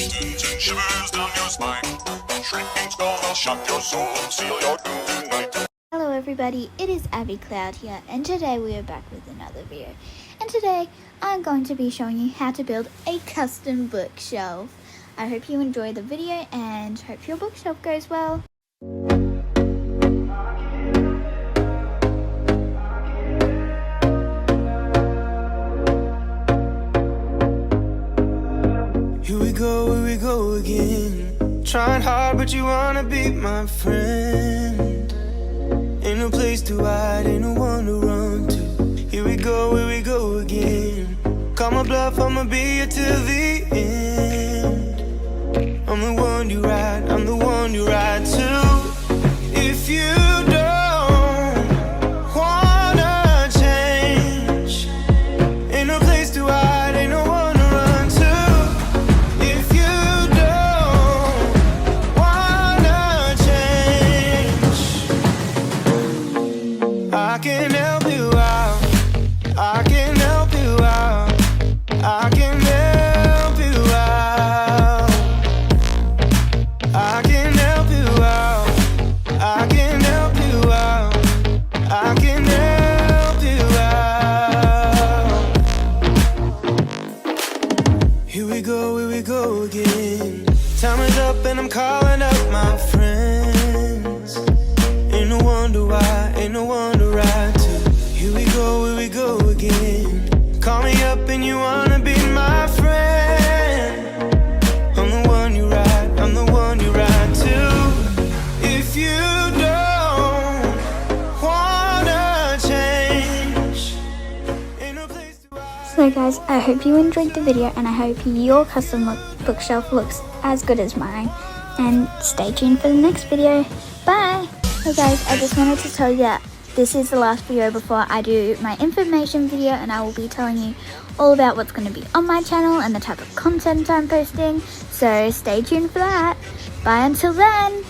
Send shivers down your spine. Shrinking skull will shock your soul, seal your doom tonight. Hello everybody, it is Abby Cloud here, and today we are back with another video. And today I'm going to be showing you how to build a custom bookshelf. I hope you enjoy the video and hope your bookshelf goes well. Here we go again. Trying hard, but you wanna be my friend. Ain't no place to hide, ain't no one to run to. Here we go again. Call my bluff, I'ma be here till the end. I'm the one you ride, I'm the one you ride to. If you don't wanna change, ain't no place to hide, ain't no one to run to. If you don't wanna change, I can help you out, I can help you out, I can help you out, I can help you out, I can help you out, I can help you out. Here we go again. Time is up and I'm calling up my friends. Ain't no wonder why, ain't no one to ride to. Here we go again. Call me up and you wanna be my friend. I'm the one you ride, I'm the one you ride to. If you don't wanna change, ain't no place to hide. So guys, I hope you enjoyed the video and I hope your custom bookshelf looks as good as mine. And stay tuned for the next video. Bye! Hey guys, I just wanted to tell you that this is the last video before I do my information video, and I will be telling you all about what's going to be on my channel and the type of content I'm posting. So stay tuned for that. Bye until then!